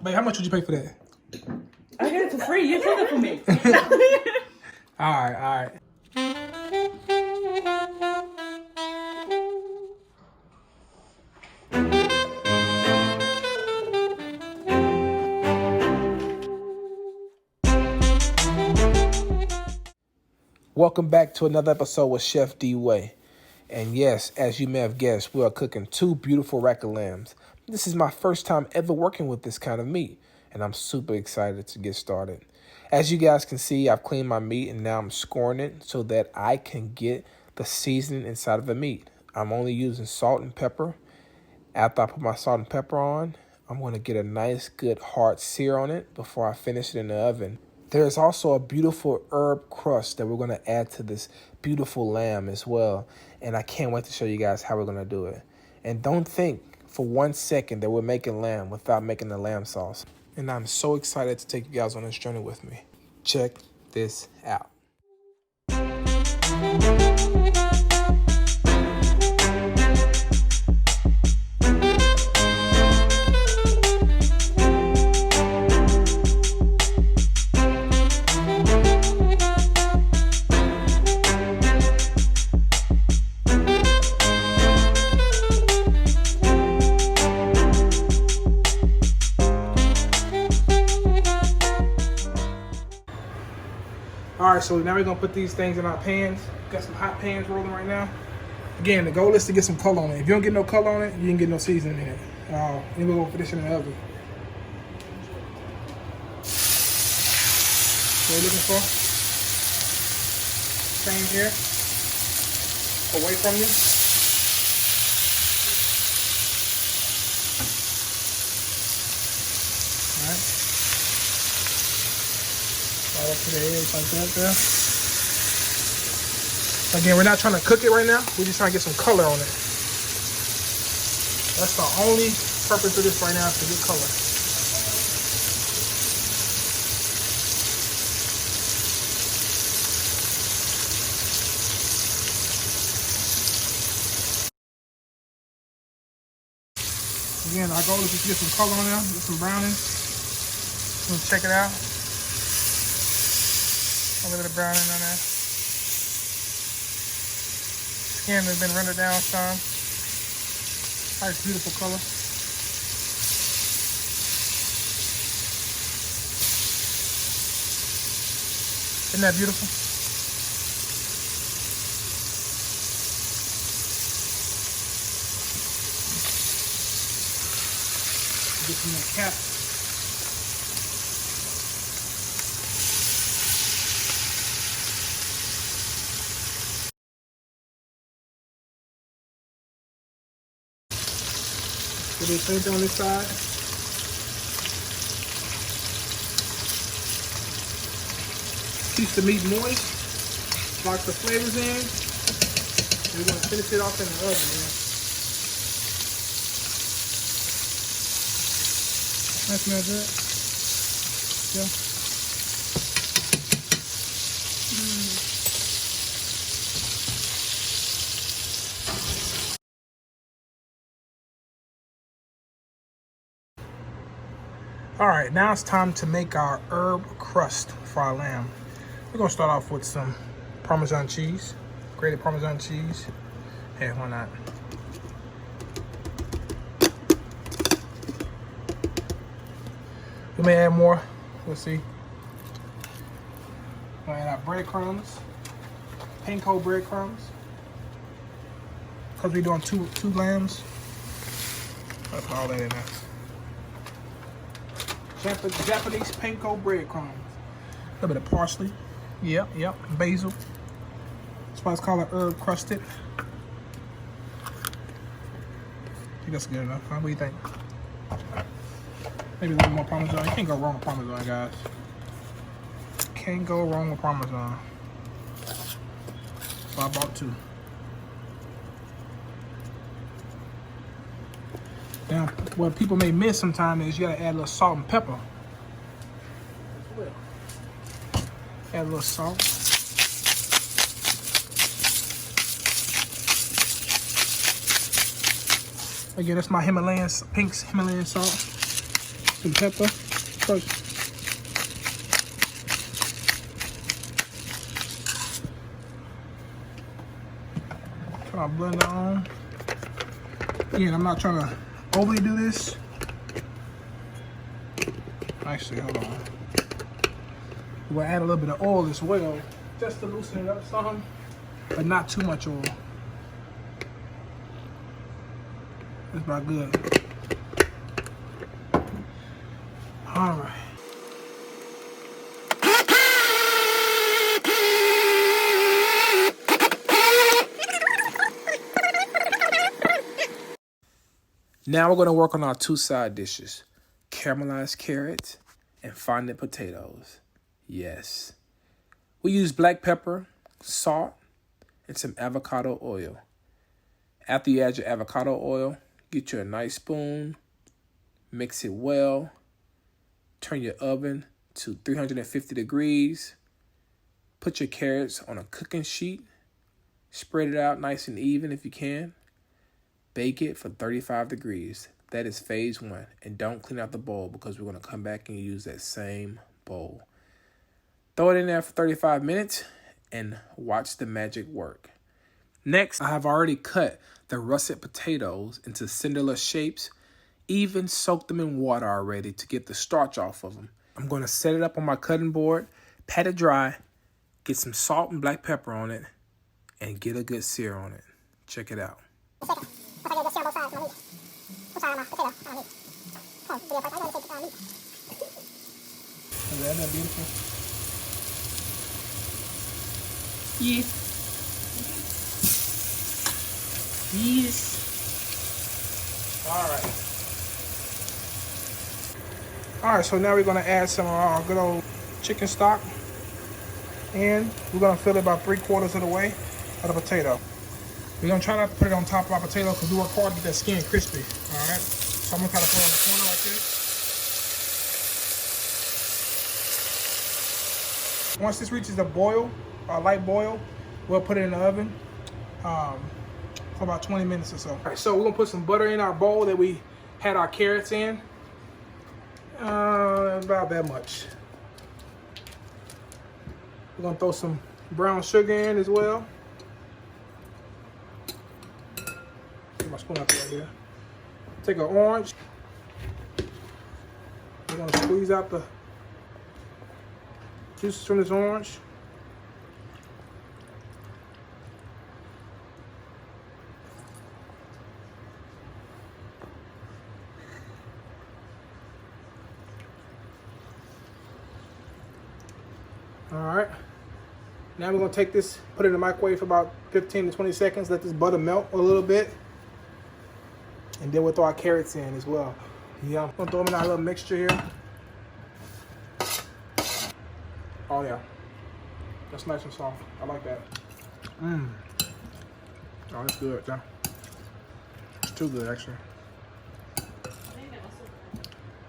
Babe, how much would you pay for that? I got it for free. You took it for me. All right. Welcome back to another episode with Chef D-Way. And yes, as you may have guessed, we are cooking 2 beautiful rack of lambs. This is my first time ever working with this kind of meat, and I'm super excited to get started. As you guys can see, I've cleaned my meat and now I'm scoring it so that I can get the seasoning inside of the meat. I'm only using salt and pepper. After I put my salt and pepper on, I'm going to get a nice good hard sear on it before I finish it in the oven. There's also a beautiful herb crust that we're going to add to this beautiful lamb as well. And I can't wait to show you guys how we're going to do it. And don't think for 1 second that we're making lamb without making the lamb sauce. And I'm so excited to take you guys on this journey with me. Check this out. All right, so now we're gonna put these things in our pans. Got some hot pans rolling right now. Again, the goal is to get some color on it. If you don't get no color on it, you didn't get no seasoning in it. And we're gonna put this in the oven. What are you looking for? Same here. Away from you. All right. Right up to the edge like that there. Again, we're not trying to cook it right now. We're just trying to get some color on it. That's the only purpose of this right now, is to get color. Again, our goal is to get some color on there, get some browning. We'll check it out. A little bit of browning on there. Skin has been rendered down some. Nice, beautiful color. Isn't that beautiful? Get some more cap. Do the same thing on this side. Keeps the meat moist, locks the flavors in. And we're gonna finish it off in the oven, man. That's not good. Yeah. All right, now it's time to make our herb crust for our lamb. We're gonna start off with some Parmesan cheese, grated Parmesan cheese. Hey, why not? We may add more, we'll see. We'll add our breadcrumbs, panko breadcrumbs. Because we're doing two lambs. I'll put all that in there. Japanese panko breadcrumbs. A little bit of parsley. Yep. Basil. That's why it's called a herb crusted. I think that's good enough. Huh? What do you think? Maybe a little more Parmesan. You can't go wrong with Parmesan, guys. Can't go wrong with Parmesan. So I bought 2. Now, what people may miss sometimes is you gotta add a little salt and pepper. Add a little salt. Again, that's my Himalayan, Pink's Himalayan salt. Some pepper first. Try to blend it on. Again, I'm not trying to overly do this. Actually, hold on. We'll add a little bit of oil as well, just to loosen it up some, but not too much oil. That's about good. All right. Now we're going to work on our two side dishes, caramelized carrots and fondant potatoes. Yes. We use black pepper, salt, and some avocado oil. After you add your avocado oil, get you a nice spoon, mix it well, turn your oven to 350 degrees, put your carrots on a cooking sheet, spread it out nice and even if you can. Bake it for 35 degrees. That is phase 1. And don't clean out the bowl because we're going to come back and use that same bowl. Throw it in there for 35 minutes and watch the magic work. Next, I have already cut the russet potatoes into cinderella shapes, even soaked them in water already to get the starch off of them. I'm going to set it up on my cutting board, pat it dry, get some salt and black pepper on it, and get a good sear on it. Check it out. Isn't that beautiful? Yes. Yes. All right, so now we're going to add some good old chicken stock. And we're going to fill it about 3/4 of the way of the potato. We're going to try not to put it on top of our potato because we work hard to get that skin crispy. All right, so I'm going to try to put it on the corner like this. Once this reaches a boil, a light boil, we'll put it in the oven for about 20 minutes or so. All right, so we're going to put some butter in our bowl that we had our carrots in. About that much. We're going to throw some brown sugar in as well. Get my spoon out right here. Take an orange. We're going to squeeze out the juices from this orange. All right. Now we're going to take this, put it in the microwave for about 15 to 20 seconds, let this butter melt a little bit. And then we'll throw our carrots in as well. Yeah, I'm going to throw them in our little mixture here. Oh yeah, that's nice and soft. I like that. Oh, that's good, yeah. It's too good, actually.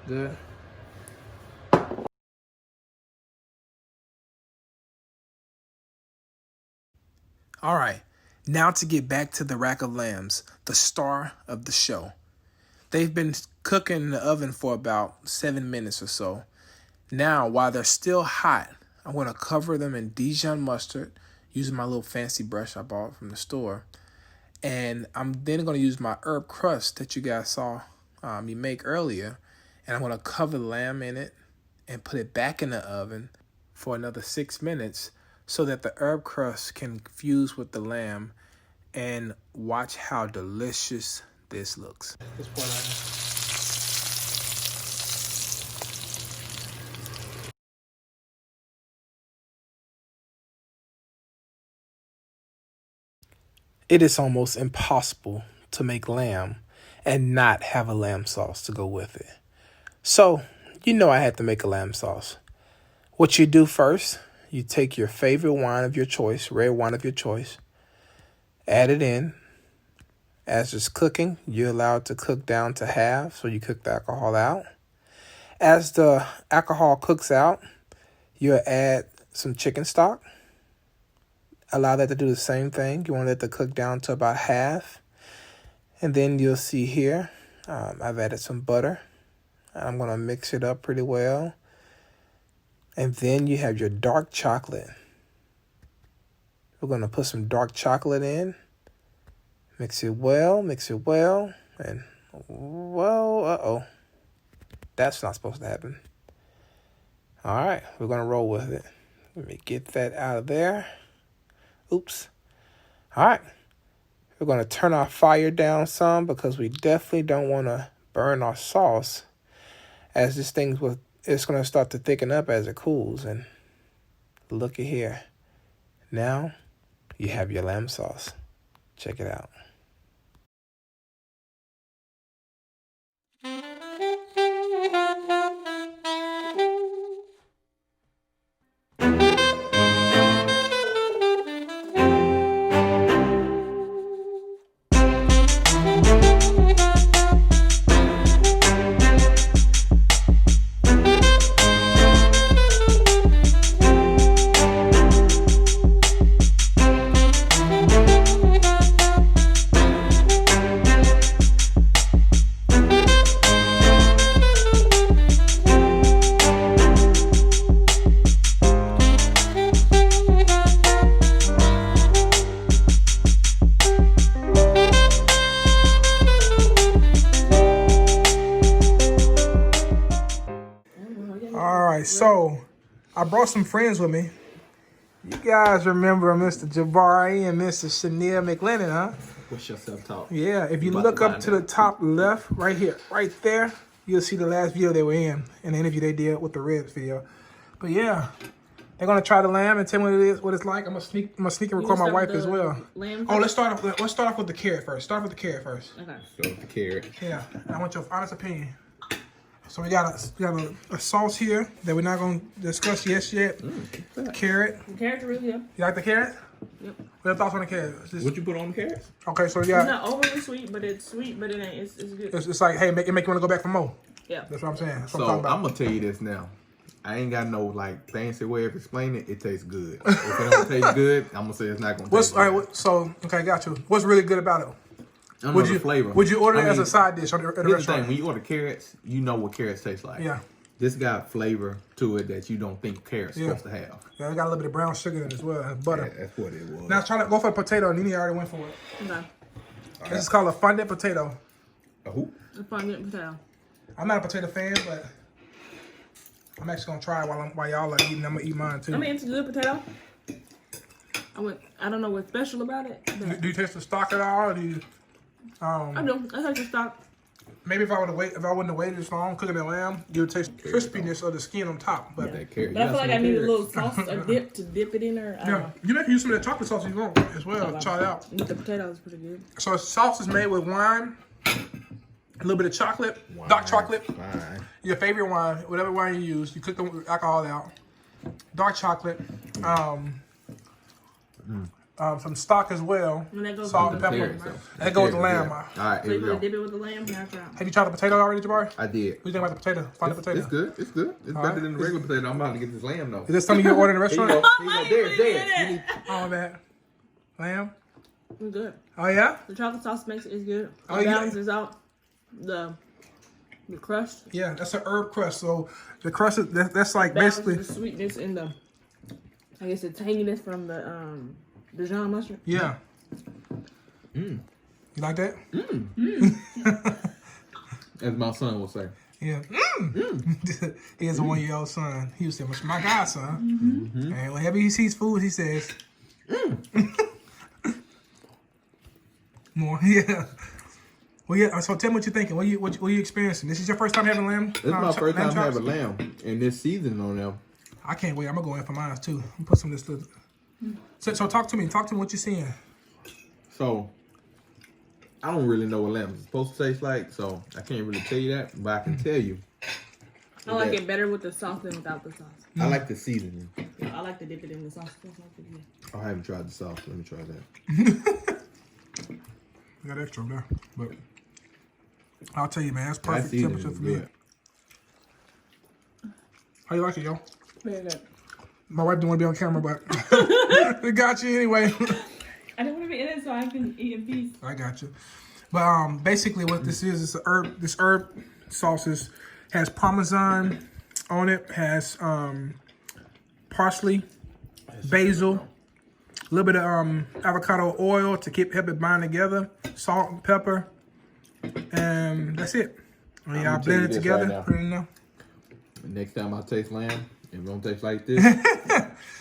Good. All right, now to get back to the rack of lambs, the star of the show. They've been cooking in the oven for about 7 minutes or so. Now, while they're still hot, I'm going to cover them in Dijon mustard using my little fancy brush I bought from the store. And I'm then going to use my herb crust that you guys saw me make earlier. And I'm going to cover the lamb in it and put it back in the oven for another 6 minutes so that the herb crust can fuse with the lamb. And watch how delicious this looks. This point It is almost impossible to make lamb and not have a lamb sauce to go with it. So, you know I had to make a lamb sauce. What you do first, you take your favorite wine of your choice, red wine of your choice, add it in. As it's cooking, you allow it to cook down to half, so you cook the alcohol out. As the alcohol cooks out, you'll add some chicken stock. Allow that to do the same thing. You want it to cook down to about half. And then you'll see here, I've added some butter. I'm going to mix it up pretty well. And then you have your dark chocolate. We're going to put some dark chocolate in. Mix it well, and well, uh-oh. That's not supposed to happen. All right, we're going to roll with it. Let me get that out of there. Oops. All right. We're going to turn our fire down some because we definitely don't want to burn our sauce as this thing it's going to start to thicken up as it cools. And looky here. Now you have your lamb sauce. Check it out. So, I brought some friends with me. You guys remember Mr. Jabari and Mr. Shania McLennan, huh? What's your self-talk? Yeah, if you look up to the top left, right here, right there, you'll see the last video they were in, and the interview they did with the ribs video. But yeah, they're gonna try the lamb and tell me what it's like. I'm gonna sneak and record my wife as well. Oh, let's start off with the carrot first. Start with the carrot first. Okay. Start with the carrot. Yeah, I want your honest opinion. So we got a sauce here that we're not going to discuss yet. Carrot. The carrots are really good. You like the carrot? Yep. What are your thoughts on the carrot? What you put on the carrots? Okay, so It's yeah. not overly sweet, but it's sweet, but it ain't. It's good. It's like, hey, it make you want to go back for more. Yeah. That's what I'm saying. That's what So I'm talking I'm about. gonna tell you this now. I ain't got no like fancy way of explaining it. It tastes good. If it don't taste good, I'm gonna say it's not gonna taste good. All right, so okay, got you. What's really good about it? I don't know the flavor. Would you order it as a side dish at a Here's the restaurant? thing: when you order carrots, you know what carrots taste like. Yeah. This got flavor to it that you don't think carrots supposed to have. Yeah, it got a little bit of brown sugar in it as well, and butter. That's what it was. Now try to go for a potato, and Nene already went for it. Okay. This is called a fondant potato. A who? The fondant potato. I'm not a potato fan, but I'm actually gonna try it while y'all are eating. I'm gonna eat mine too. I mean, it's a good potato. I don't know what's special about it. But Do you taste the stock at all? Or do you? I do. I taste the stock. Maybe if I wouldn't have waited this long cooking the lamb, you would taste crispiness of the skin on top. But That carrot. But I feel like I need a little carrots. sauce, a dip to dip it in there. yeah, you can use some of that chocolate sauce if you want as well. Try it out. The potato is pretty good. So sauce is made with wine, a little bit of chocolate, dark chocolate, Fine. your favorite wine, whatever wine you use. You cook the alcohol out. Dark chocolate, some stock as well, And that goes salt with and the pepper. lamb, right? That go with the lamb. All right, So here you we want to go. dip it with the lamb? Now try it. Have you tried the potato already, Jabari? I did. What do you think about the potato? Find the potato. It's good. It's good. It's All better right. than the regular potato. I'm about to get this lamb though. Is this something you order in a Here you restaurant? go. Here you go. There. You need- All that. Lamb? It's good. Oh, yeah? The chocolate sauce makes it good. Oh, It yeah. balances out the crust. Yeah, that's an herb crust. So the crust is, that's like Balances basically, the sweetness and the, I guess, the tanginess from the Dijon mustard. yeah. You like that? As my son will say. Yeah. He has a 1-year-old son. He was saying, my godson. And whenever he sees food, he says, more. Yeah. Well, yeah. So tell me what you're thinking. What are you experiencing? This is your first time having lamb? This is my first time chops? having lamb, and this seasoning on them. I can't wait. I'm gonna go in for mine too. Put some of this. So talk to me. Talk to me. What you're seeing? So I don't really know what lamb is supposed to taste like, so I can't really tell you that. But I can tell you, I like it better with the sauce than without the sauce. I like the seasoning. Yeah, I like to dip it in the sauce. That's not pretty good. I haven't tried the sauce. Let me try that. I got extra there, but I'll tell you, man, that's perfect seasoning temperature is for me. good. How you like it, yo? Very good. My wife didn't want to be on camera, but we got you anyway. I didn't want to be in it so I can eat in peace. I got you. But basically, what this is a herb. This herb sauce is Has Parmesan on it. Has parsley, basil, a little bit of avocado oil to help it bind together. Salt and pepper, and that's it. And y'all blend it together. Right, put it in there. Next time I taste lamb, it won't taste like this.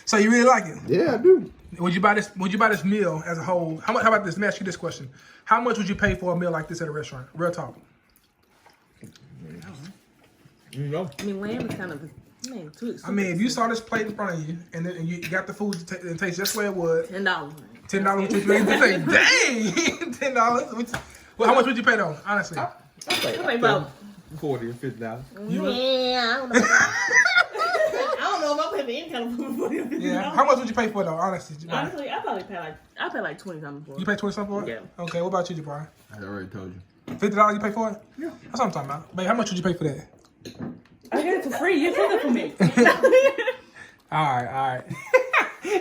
So you really like it? Yeah, I do. Would you buy this meal as a whole? How about this? Let me ask you this question: how much would you pay for a meal like this at a restaurant? Real talk. You know, I mean, lamb is kind of too expensive. I mean, if you saw this plate in front of you and you got the food and taste just the way it would, $10. $10, which you say, dang, $10. Well, how much would you pay though? Honestly, I pay about $40 or $50. Yeah, I don't know. I don't know if I pay for any kind of food for it. yeah. How much would you pay for it though? Honestly, Jabari? Honestly, I pay like 20 something for it. You pay 20 something for it? Yeah. Okay. What about you, Jabari? I already told you. $50 you pay for it? Yeah. That's what I'm talking about. Babe, how much would you pay for that? I get it for free. You cook it for me. All right.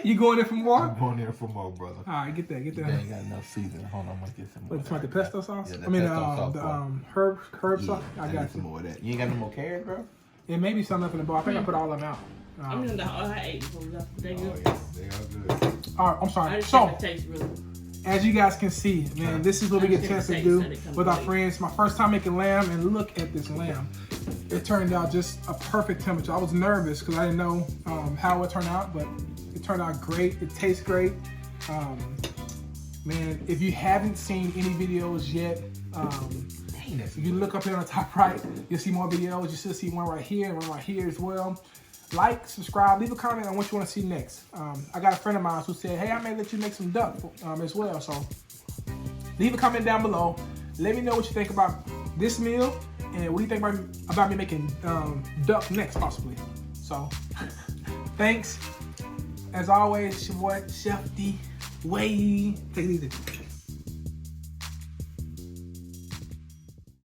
You going in for more? I'm going there for more, brother. All right, get that. They ain't got enough seasoning. Hold on, I'm gonna get some more. What, the pesto sauce? Yeah, I mean, pesto sauce, herb sauce. I need got some you. more of that. You ain't got no more carrots, bro? It may be something up in the bar. I think I put all of them out. I mean, I ate before we left. They good. yeah, they are good. All right, I'm I sorry. just So, think it tastes really. as you guys can see, man, this is what we get a chance to do with our friends. My first time making lamb, and look at this lamb. It turned out just a perfect temperature. I was nervous because I didn't know how it would turn out, but it turned out great. It tastes great. Man, if you haven't seen any videos yet, if you look up here on the top right, you'll see more videos. You should see one right here and one right here as well. Like, subscribe, leave a comment on what you want to see next. I got a friend of mine who said, hey, I may let you make some duck as well. So leave a comment down below. Let me know what you think about this meal and what do you think about me making duck next, possibly. So thanks. As always, it's your boy, Chef D. Way. Take it easy.